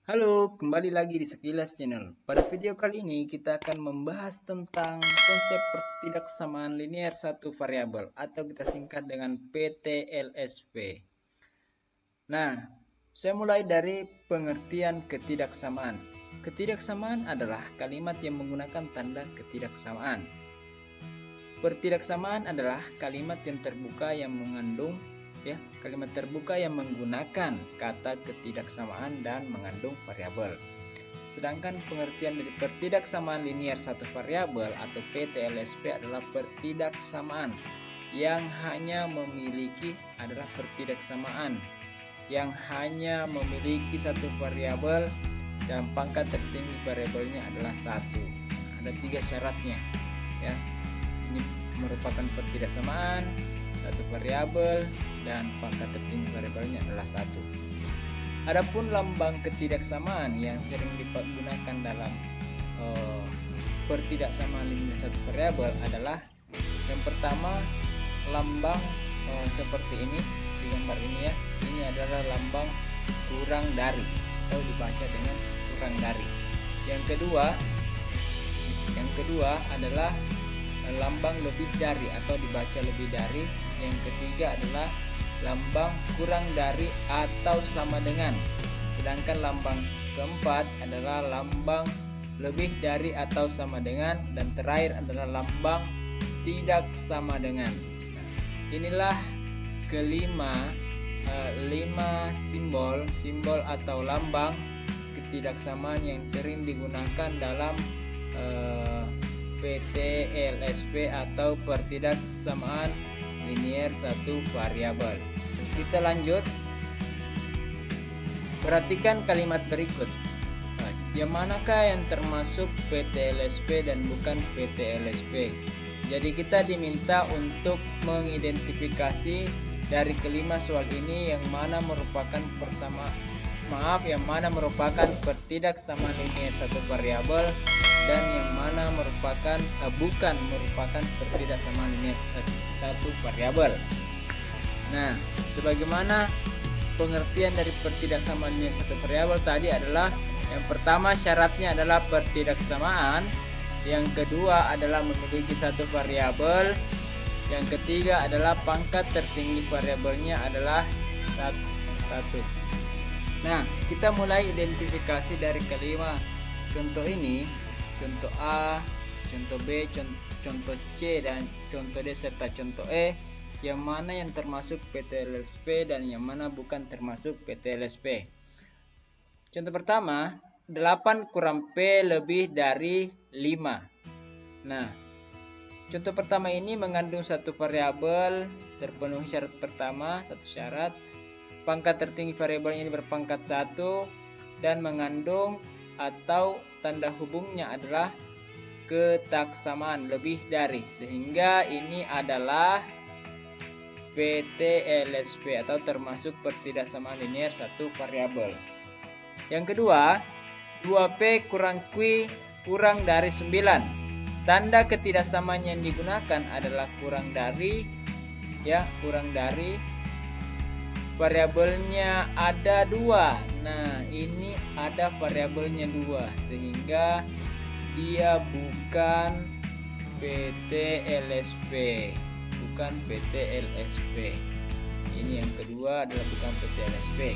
Halo, kembali lagi di Sekilas Channel. Pada video kali ini kita akan membahas tentang konsep pertidaksamaan linear satu variabel atau kita singkat dengan PTLSP. Nah, saya mulai dari pengertian ketidaksamaan. Ketidaksamaan adalah kalimat yang menggunakan tanda ketidaksamaan. Pertidaksamaan adalah kalimat yang terbuka yang mengandung kalimat terbuka yang menggunakan kata ketidaksamaan dan mengandung variabel. Sedangkan pengertian dari pertidaksamaan linear satu variabel atau PTLSP adalah pertidaksamaan yang hanya memiliki satu variabel dan pangkat tertinggi variabelnya adalah satu. Ada 3 syaratnya. Ya, ini merupakan pertidaksamaan satu variabel dan pangkat tertinggi variabelnya adalah satu. Adapun lambang ketidaksamaan yang sering digunakan dalam pertidaksamaan linear satu variabel adalah yang pertama lambang seperti ini di gambar ini ya. Ini adalah lambang kurang dari atau dibaca dengan kurang dari. Yang kedua adalah lambang lebih dari atau dibaca lebih dari. Yang ketiga adalah lambang kurang dari atau sama dengan. Sedangkan lambang keempat adalah lambang lebih dari atau sama dengan, dan terakhir adalah lambang tidak sama dengan. Inilah kelima 5 simbol atau lambang ketidaksamaan yang sering digunakan dalam PTLSP atau pertidaksamaan linear satu variabel. Kita lanjut. Perhatikan kalimat berikut. Yang manakah yang termasuk PTLSP dan bukan PTLSP? Jadi kita diminta untuk mengidentifikasi dari kelima soal ini yang mana merupakan merupakan pertidaksamaan linear satu variabel dan yang mana bukan merupakan pertidaksamaan linear satu variabel. Nah, sebagaimana pengertian dari pertidaksamaan linear satu variabel tadi adalah yang pertama syaratnya adalah pertidaksamaan, yang kedua adalah memiliki satu variabel, yang ketiga adalah pangkat tertinggi variabelnya adalah satu. Nah, kita mulai identifikasi dari kelima contoh ini. Contoh A, contoh B, contoh C, dan contoh D serta contoh E, yang mana yang termasuk PTLSP dan yang mana bukan termasuk PTLSP. Contoh pertama, 8 kurang P lebih dari 5. Nah, contoh pertama ini mengandung satu variabel, terpenuhi syarat pertama, satu syarat. Pangkat tertinggi variabel ini berpangkat 1 dan mengandung atau tanda hubungnya adalah ketaksamaan lebih dari, sehingga ini adalah PTLSP atau termasuk pertidaksamaan linear satu variabel. Yang kedua, 2P kurang Q kurang dari 9. Tanda ketidaksamaan yang digunakan adalah kurang dari, variabelnya ada 2. Nah, ini ada variabelnya 2 sehingga dia bukan PTLSP. Ini yang kedua adalah bukan PTLSP.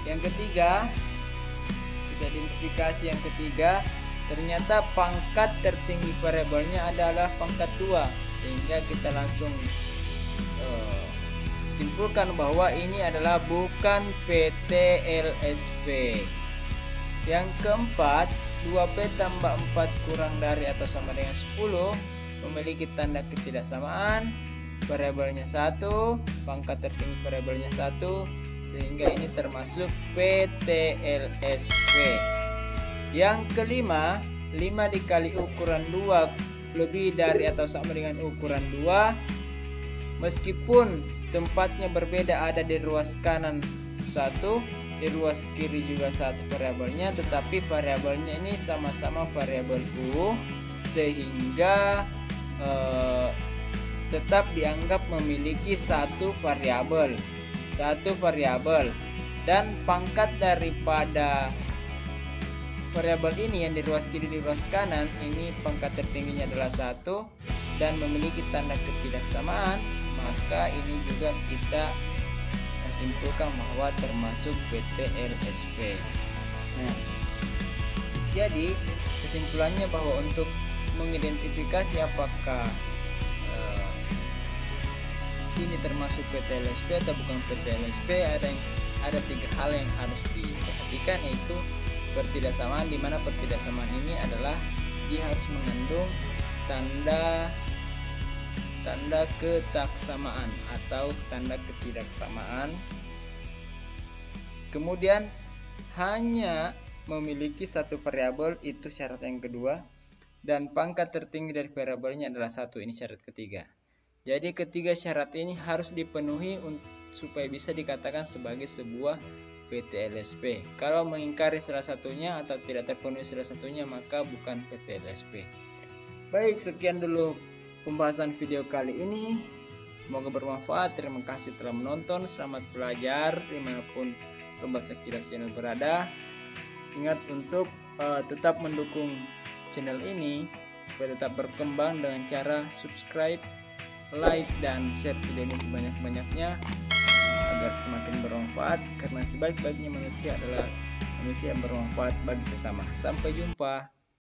Yang ketiga, kita identifikasi yang ketiga, ternyata pangkat tertinggi variabelnya adalah pangkat 2 sehingga kita langsung simpulkan bahwa ini adalah bukan PTLSP. Yang keempat, 2P tambah 4 kurang dari atau sama dengan 10 memiliki tanda ketidaksamaan, variabelnya 1, pangkat tertinggi variabelnya 1, sehingga ini termasuk PTLSP. Yang kelima, 5 dikali ukuran 2 lebih dari atau sama dengan ukuran 2, meskipun tempatnya berbeda, ada di ruas kanan 1, di ruas kiri juga 1 variabelnya, tetapi variabelnya ini sama-sama variabel U sehingga tetap dianggap memiliki satu variabel dan pangkat daripada variabel ini yang di ruas kiri di ruas kanan ini pangkat tertingginya adalah 1 dan memiliki tanda ketidaksamaan, maka ini juga kita simpulkan bahwa termasuk PT-LSP. Nah, jadi kesimpulannya bahwa untuk mengidentifikasi apakah ini termasuk PT-LSP atau bukan PT-LSP, ada 3 hal yang harus diperhatikan, yaitu ketidaksamaan, di mana ketidaksamaan ini adalah dia harus mengandung tanda ketaksamaan atau tanda ketidaksamaan. Kemudian hanya memiliki satu variabel, itu syarat yang kedua, dan pangkat tertinggi dari variabelnya adalah 1, ini syarat ketiga. Jadi ketiga syarat ini harus dipenuhi supaya bisa dikatakan sebagai sebuah PT-LSP. Kalau mengingkari salah satunya atau tidak terpenuhi salah satunya, maka bukan PT-LSP. Baik, sekian dulu pembahasan video kali ini. Semoga bermanfaat. Terima kasih telah menonton. Selamat belajar dimanapun Sobat Sekilas Channel berada. Ingat untuk tetap mendukung channel ini supaya tetap berkembang dengan cara subscribe, like, dan share video ini sebanyak-banyaknya agar semakin bermanfaat, karena sebaik-baiknya manusia adalah manusia yang bermanfaat bagi sesama. Sampai jumpa.